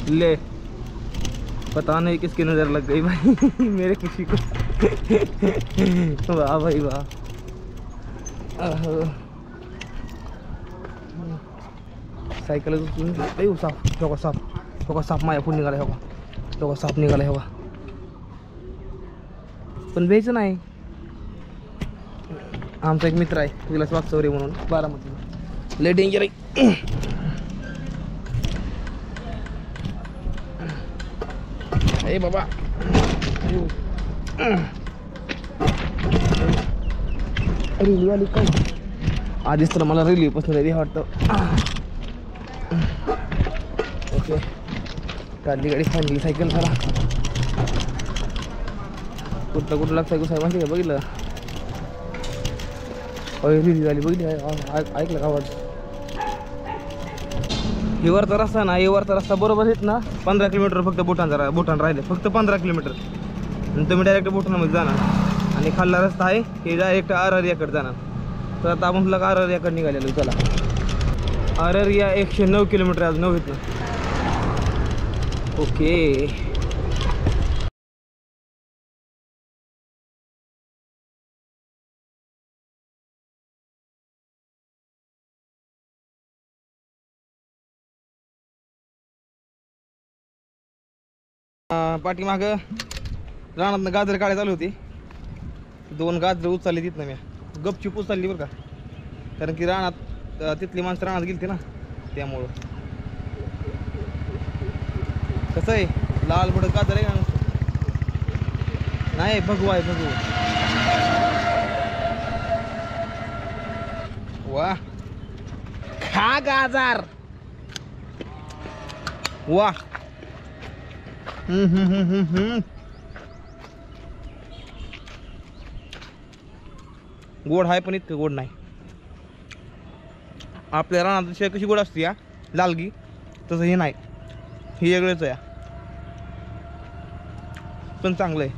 ले पता नहीं किसकी नज़र लग गई भाई मेरे खुशी को। वाह भाई वाह। सायकल साफ साफ साफ माझ्या फोन निघाला हो साफ निघाला हो पण भेटचं नाही। आमचा एक मित्र आहे विलास वागचौरे म्हणून बारामती, लय डेंजर आहे। ए बाबा रिली आली काय आधीच तर मला रिली पासून रेडी वाटतं। ओके काढली गाडी फांडली सायकल जरा कुठं लागतं साहेब माहिती का बघितलं रिली झाली बघितली ऐकलं का आवाज। हिवरचा रस्ता ना हिवरचा रस्ता बरोबर आहेत ना 15 किलोमीटर फक्त बोटान राहिले फक्त 15 किलोमीटर आणि तुम्ही डायरेक्ट बोटांमध्ये जाणार आणि खाल्ला रस्ता आहे हे डायरेक्ट अररियाकडे जाणार। तर आता आपण तुला अररियाकडे निघालेलो चला अररिया 109 किलोमीटर आज 9 आहेत ना। ओके पाठीमाग रानात गाजर काढायला चालू होती 2 गाजर उचलली तिथनं मी गपचूप उचलली बरं का कारण की रानात तिथली माणसं रानात गेलती ना त्यामुळं। कसं आहे लाल भडक गाजर आहे ना नाही भगवा आहे भगवा। वा खा गाजर वा गोड आहे पण इतकं गोड नाही। आपल्या रानात शेळ कशी गोड असते या लालगी तसं हे नाही हे वेगळंच आहे पण चांगलं आहे।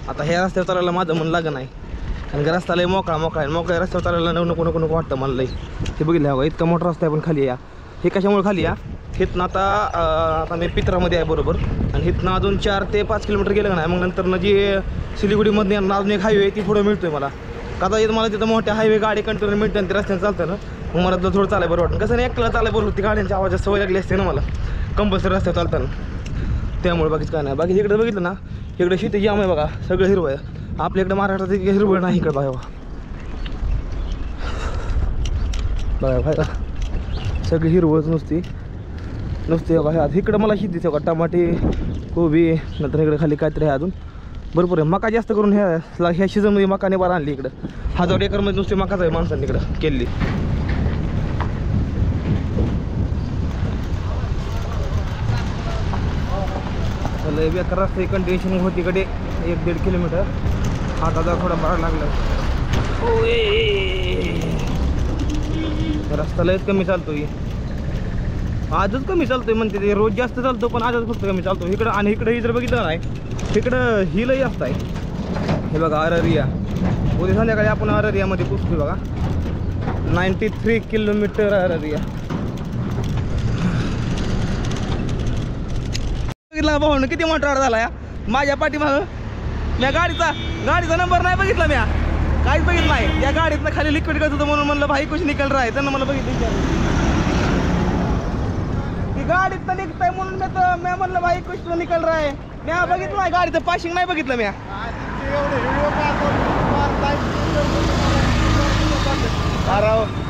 आता ह्या रस्त्यावर चालायला माझं मन लागत नाही कारण का रस्ता लय मोकळा आहे रस्त्यावर चालायला नको नको नको वाटतं मला लय। हे बघितलं बघा इतका मोठा रस्ता आहे पण खाली या हे कशामुळे खाली या हिथनं आता मी पित्रामध्ये आहे बरोबर आणि हिथनं अजून 4 ते 5 किलोमीटर गेलं का नाही मग नंतर ना जी सिलिगुडीमधून अजून एक हायवे ती पुढं मिळतोय मला कदाचित मला तिथं मोठ्या हायवे गाडी कंटिन्यू मिळते आणि ते रस्त्याने चालतं ना मग मला थोडं चालाय बरं वाटतं। कसं नाही एकला चालाय बरोबर ती गाड्यांच्या आवाजात सवय लागली असते ना मला कंपल्सरी रस्त्यावर चालताना त्यामुळे बाकीच काय नाही। बाकी इकडे बघितलं ना इकडे शेती जाम आहे बघा सगळं हिरवं आहे आपल्या इकडे महाराष्ट्रात हिरवळ नाही इकडे बघा बघा सगळी हिरवळच नुसते बघा इकडं मला शेती दिसते बघा टमाटे कोबी नंतर इकडे खाली काहीतरी आहे अजून भरपूर आहे। मका जास्त करून ह्या सीझनमध्ये मकाने बारा आणली इकडं 1000 एकरमध्ये नुसते मकाच आहे माणसांनी इकडं केली। लय बेकार रस्ता कंटिन्युएशन होती इकडे 1-1.5 किलोमीटर हाताचा थोडा बाहेर लागला रस्ता लयच कमी चालतोय आजच कमी चालतोय म्हणते ते रोज जास्त चालतो पण आजच फक्त कमी चालतो इकडं आणि इकडे जर बघितलं नाही इकडं ही लई जास्त आहे। हे बघा अररिया उद्या संध्याकाळी आपण अररियामध्ये पोचतोय बघा 93 किलोमीटर अररिया। बघितला भाऊ किती मोठा झाला या माझ्या पाठीमाग मी गाडीचा नंबर नाही बघितला मी काहीच बघितलं नाही या गाडीतनं खाली लिक्विड करत होतं म्हणून म्हणलं भाई कुछ निकल रहा है त्यांना मला बघितलं गाडीत निघताय म्हणून मी म्हणलं भाई कुछ निकल रहा है मी बघितलं नाही गाडीचं पाशिंग नाही बघितलं मी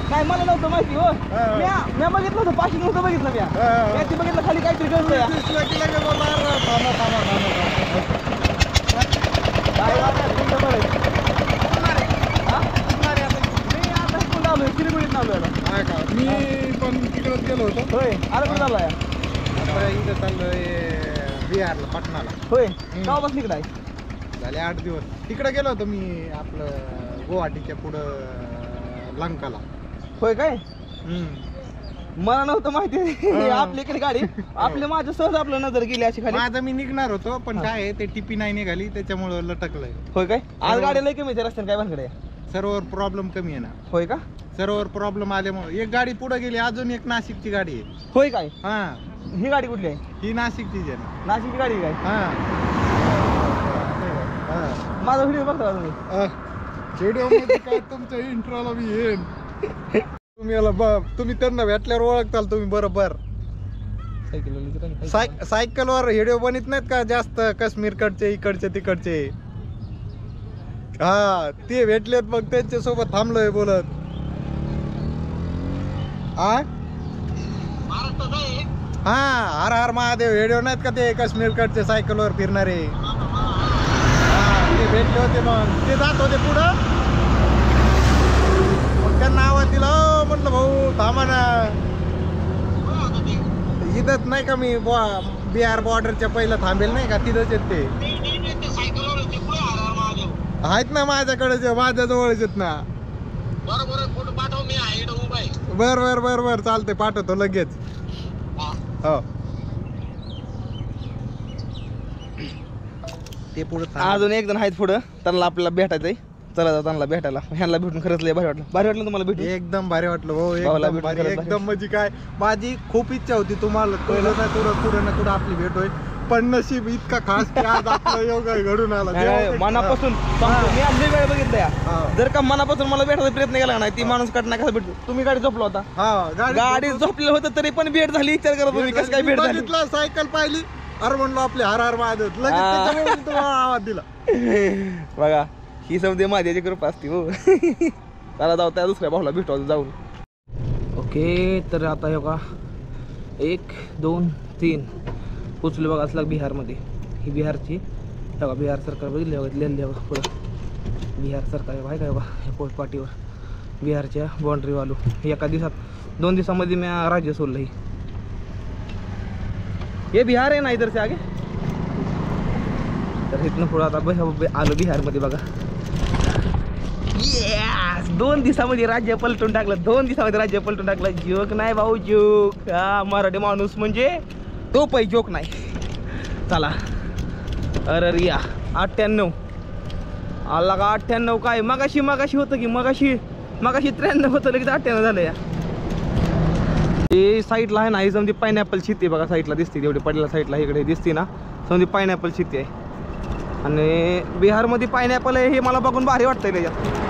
नाही मला नव्हतं माहिती हो मी बघितलं होतं पाशिंग नव्हतं बघितलं मी ती बघितलं खाली काहीतरी मी पण तिकडे गेलो होतो होय अरे कुठं झाला आता इथं चाललोय बिहारला पटणाला होय गावापासून इकडे आहे झाले 8 दिवस तिकडे गेलो होतो मी आपलं गुवाहाटीच्या पुढं लंकाला होय काय मला नव्हतं माहिती आपली इकडे गाडी आपल्या माझ्या सहज आपलं नजर गेली अशी खाली माझं मी निघणार होतो पण काय ते टिपी नाही निघाली त्याच्यामुळे लटकलंय होय काय आज गाडी लय कमी रस्त्याने काय भानकडे सर्व्हर प्रॉब्लेम कमी आहे ना. होय का? सर्व्हर प्रॉब्लेम आल्यामुळे एक गाडी पुढे गेली, अजून एक नाशिकची गाडी आहे. होय काय? हा, ही गाडी कुठली आहे? ही नाशिकचीच आहे ना. नाशिकची गाडी आहे काय? हा, माझा व्हिडिओ बघता का तुम्ही? व्हिडिओ मध्ये काय तुमच्या इंट्रोला मी येईन. तुम्ही त्यांना भेटल्यावर ओळखताल तुम्ही बरोबर. सायकलवर व्हिडिओ बनत नाहीत का जास्त, काश्मीरकडचे इकडचे तिकडचे. हा, ते भेटलेत मग त्यांच्या सोबत थांबलोय बोलत. हा, हर हर महादेव व्हिडिओ नाहीत का ते काश्मीरकडचे सायकलवर फिरणारे. ते भेटले होते, मग ते जात होते पुढं. मग त्यांना आवाज दिला, म्हटलं भाऊ थांबा ना. इथंच नाही का मी बिहार बॉर्डरच्या पहिलं थांबेल नाही का, तिथंच येत ते. आहेत ना माझ्याकडे, माझ्या जवळच येत ना. बर बर बर बर चालते, पाठवतो लगेच. हो, ते पुढे अजून एक जण आहेत पुढं, त्यांना आपल्याला भेटायचंय. चला जाऊ त्यांना भेटायला. ह्यांना भेटून खरंच लय भारी वाटलं. भारी वाटलं तुम्हाला भेटून? एकदम भारी वाटलं हो, भावाला एकदम भेटून भारी, खरंच भारी. एकदम म्हणजे काय, माझी खूप इच्छा होती तुम्हाला कळलं ना, कुठं ना कुठं आपली भेट होईल. पण नशीब इतका खास की आज आपला योग घडून आला. नाही, मनापासून सांगतो मी, आज वेळ बघितलं या. हा. जर का मनापासून मला भेटायचा प्रयत्न केला नाही, ती माणूस कटना कसा भेटतो. तुम्ही गाडी झोपला होता, हा, गाडी झोपलेलं होतं तरी पण भेट झाली. विचार करा तुम्ही कसं काय भेट झाली. बघितलं, सायकल पाहिली, अरे म्हणलो आपले हर हर महादेव, लगेच त्याच्यामुळे मी तुम्हाला आवाज दिला. बघा, ही समजे माझ्याची कृपा असते हो. त्याला जाऊ, त्या दुसऱ्या भाऊला भेटू जाऊन. ओके, तर आता हे बघा 1 2 3 पोचलो बघा. असलं बिहारमध्ये, ही बिहारची बघा, बिहार सरकार बघितले बघा, लिहिलं बघा पुढं बिहार सरकार आहे काय बघा. ह्या पोस्ट पाटीवर बिहारच्या बाउंड्री वालू. एका दिवसात 2 दिवसामध्ये मी राज्य सोडलं. ही हे बिहार आहे ना इधर से आगे. तर इथनं पुढं आता आलो बिहारमध्ये बघा. 2 दिवसामध्ये राज्य पलटून टाकलं. 2 दिवसामध्ये राज्य पलटून टाकलं. जोक नाही भाऊ, जोक. हा, मराठी माणूस म्हणजे तो पै जोक नाही. चला, अरे रिया 98 आला का? 98 काय? मगाशी होतं की मगाशी 93 होतं, लगेच 98 झालं या. हे साईडला आहे ना, ही समजी पायनॅपल शेती बघा, साईडला दिसते तेवढी पडलेल्या साईडला इकडे दिसते ना, समजी पायनॅपल शेती आहे. आणि बिहारमध्ये पायनॅपल आहे हे मला बघून भारी वाटतंय त्याच्यात.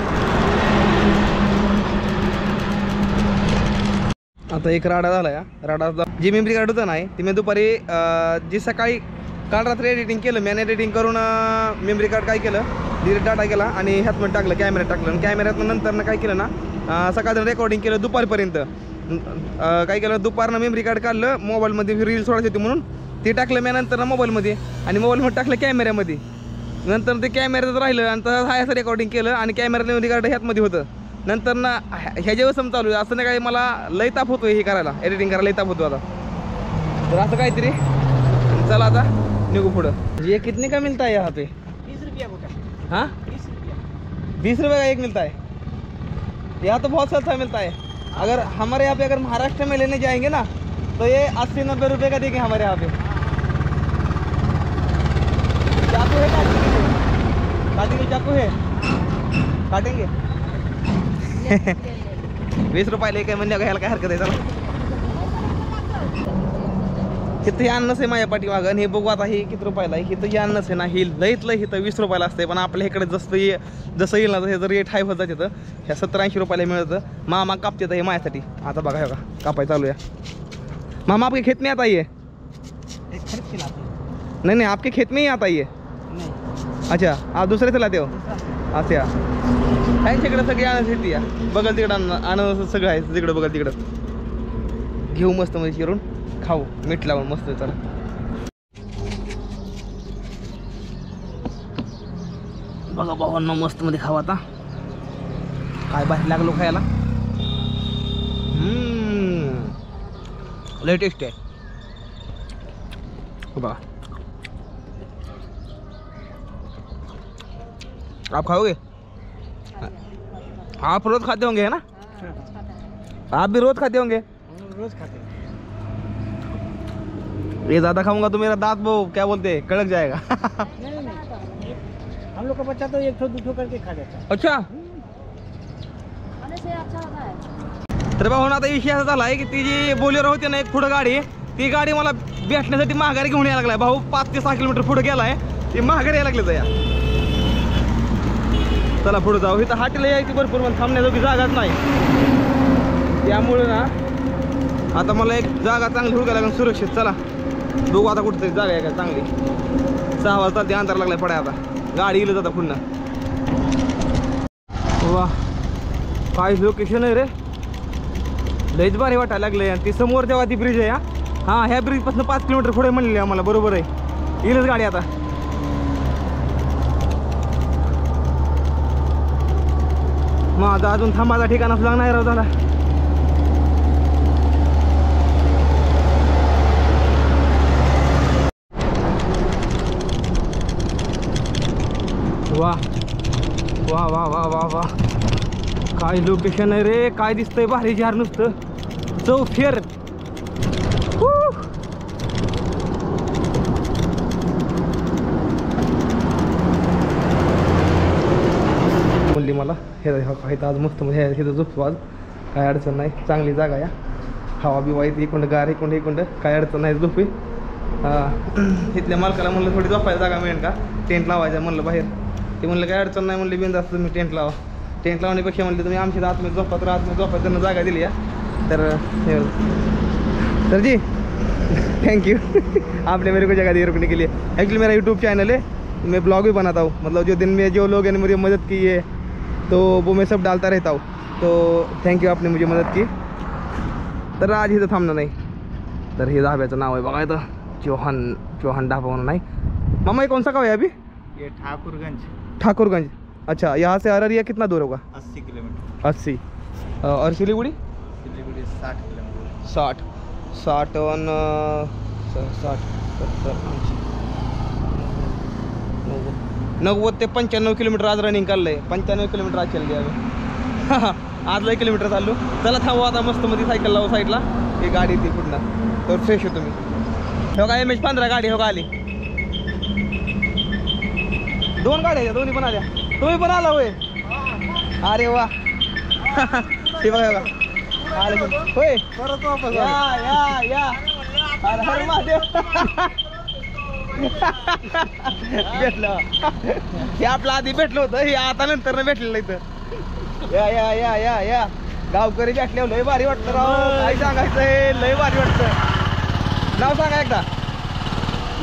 आता एक राडा झाला या. राडा जी मेमरी कार्ड होतं नाही, ती मी दुपारी जी सकाळी काल रात्री एडिटिंग केलं मी, आणि एडिटिंग करून मेमरी कार्ड काय केलं, डिलीट डाटा केला आणि ह्यातमध्ये टाकलं, कॅमेऱ्यात टाकलं. आणि कॅमेऱ्यातनं नंतरनं काय केलं ना, सकाळचं रेकॉर्डिंग केलं दुपारपर्यंत. काय केलं, दुपारनं मेमरी कार्ड काढलं, मोबाईलमध्ये रील सोडायची होती म्हणून ते टाकलं मी नंतर मोबाईलमध्ये, आणि मोबाईलमध्ये टाकलं कॅमेऱ्यामध्ये. नंतर ते कॅमेऱ्यात राहिलं आणि तसं हाय असं रेकॉर्डिंग केलं, आणि कॅमेऱ्यात मेमरी कार्ड ह्यातमध्ये होतं. नंतर ना ह्याच्या वेळेस चालू आहे असं नाही, काय मला लय ताप होतो हे करायला, एडिटिंग करायला लय ताप होतो आता. तर असं काहीतरी. चला आता निघू पुढं. ये कितने का मिलता है यहाँ पे? 20 रुपया का. हाँ, 20 20 रुपया. रुपये का एक मिलता है. यहाँ तो बहुत सस्ता मिलता है. अगर हमारे यहाँ पे अगर महाराष्ट्र में लेने जाएंगे ना, तो ये 80-90 रुपये का देंगे हमारे यहाँ पे. चाकू है काटेंगे, चाकू है काटेंगे. 20 रुपये लेके म्हणजे घ्यायला काय हरकत आहे. चला, इथं हे अन्नच आहे माझ्या पाठीमागं, आणि हे बघू आता हे किती रुपयाला आहे. इथं हे अन्नच आहे ना, हे लईत लई इथं 20 रुपयाला असते. पण आपल्या इकडे जसं येईल ना हे जर रेट हाय होत जात तिथं, ह्या 70-80 रुपयाला मिळतं. मामा कापते हे माझ्यासाठी. आता बघा हे बघा कापाय चालू आहे. मामा आपके खेत में आता ये? खरीद के लाते हैं. नहीं आपके खेत में ही आता ये? नहीं, अच्छा, आप दुसरे से लाते हो? अच्छा, त्यांच्याकडे सगळी आणत शेती आहे. बघल तिकडं आणत सगळं आहे, तिकडं बघल तिकडं. घेऊ मस्त मध्ये चिरून खाऊ, मीठ लावून मस्त. चला, बघा भावांनो मस्त मध्ये खाऊ आता. काय भारी लागलो खायला. लय टेस्ट आहे बघा. आप खाओगे? आप रोज खाते होंगे है ना? आप भी रोज खाते होंगे? हम रोज खाते हैं. ये ज़्यादा खाऊंगा तो मेरा दांत वो क्या बोलते हैं कड़क जाएगा. नहीं, हम लोग का बच्चा तो 1-2 करके खा लेता है. अच्छा, तर भाऊ आता विषय असा झाला आहे की ती जी बोलेरो होती ना एक पुढं गाडी, ती गाडी मला भेटण्यासाठी माघारी घेऊन यायला लागलाय. भाऊ 5 ते 6 किलोमीटर पुढे गेलाय, ती माघारी यायला लागली या. चला पुढे जाऊ. इथं हाटीला यायची भरपूर पण थांबण्याजोगी जागाच नाही, त्यामुळे ना आता मला एक जागा चांगली हुडकायला लागेल सुरक्षित. चला बघू आता कुठतरी जागा आहे का चांगली. 6 वाजता ते अंतर लागलाय पडाय. आता गाडी येईल आता पुन्हा. वा काय लोकेशन आहे रे, लयच भारी वाटायला लागले. आणि ती समोर जेव्हा ती ब्रिज आहे हा ह्या ब्रिजपासून 5 किलोमीटर पुढे म्हणलेली आम्हाला. बरोबर आहे, येईलच गाडी आता. मग आता अजून थांबाचा ठिकाण असला नाही राव झाला. वा वा वा वा वा वा काय लोकेशन आहे रे, काय दिसतंय भारी जार नुसतं चौफेर. बोलली मला हे आज मस्त मध्ये हे झोपतो आज, काय अडचण नाही. चांगली जागा या, हवा बिवा येते इकडं, गार इकडं काय अडचण नाही. झोपी इथल्या मालकाला म्हणलं थोडी झोपायला जागा मिळेल का, टेंट लावायचं म्हणलं बाहेर. ते म्हणलं काय अडचण नाही म्हणले, बिंदास्त तुम्ही टेंट लावा. टेंट लावण्यापेक्षा म्हणले तुम्ही आमच्या आतमध्ये झोपा, तर आतमध्ये झोपा त्यांना जागा दिली या. तर सर जी थैंक यू आपने मेरे को जगह दी रुकने के लिए. एक्चुअली मेरा यूट्यूब चैनल है, मैं ब्लॉग भी बनाता हूँ. मतलब जो दिन में जो लोग ने मुझे मदद की है तो वो मैं सब डालता रहता हूँ. तो थैंक यू, आपने मुझे मदद की. तर आज इथं थांबणं नाही. तर हे धाब्याचं नाव आहे बघा इथं, चौहान ढाबा म्हणून नाही. मामा ये कौन सा गाँव है अभी? ये ठाकुरगंज. अच्छा, यहाँ से अररिया कितना दूर होगा? 80 किलोमीटर. 80. और सिलीगुड़ी? सिलीगुड़ी 60 किलोमीटर. 60 और 60 70 90 ते 95 किलोमीटर आज रनिंग काढलंय. 95 किलोमीटर आज चल गया आज लय किलोमीटर चाललो. चला थांबू आता मस्त मध्ये सायकल लावू साईडला. ही गाडी ती पुन्हा तर फ्रेश होतो मी. हो का MH15 गाडी हो का आली. 2 गाड्या, दोन्ही पण आल्या. तुम्ही पण आला होय? अरे वा ते बघा आले होय. परत वापस या हर हर महादेव भेटलं. हे आपलं आधी भेटलं होतं, हे आता नंतर भेटलेलं इथं. या गावकरी भेटले, लय भारी वाटतं राव. काय सांगायचं, हे लय भारी वाटतं. नाव सांगा एकदा.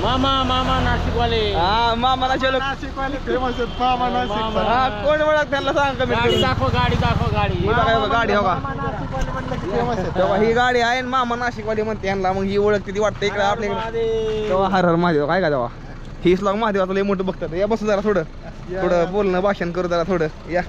मामा नाशिकवाले. हा मामा नाशिक. नाशिकवाले फेमस आहेत. मामा नाशिक. हा कोण ओळख त्यांना सांग कमी. गाडी दाखव गाडी. ही बघा गाडी हो का, नाशिकवाले म्हटलं की फेमस आहेत. तेव्हा ही गाडी आहे मामा नाशिकवाडी म्हणते यांना. मग ही ओळखते ती वाटतं इकडे आपल्या इकडे. तेव्हा हर हर महादेव काय का तेव्हा ही स्लॉग महादेवाचं लय मोठं बघतात. या बसू जरा थोडं बोलणं भाषण करू जरा थोडं या.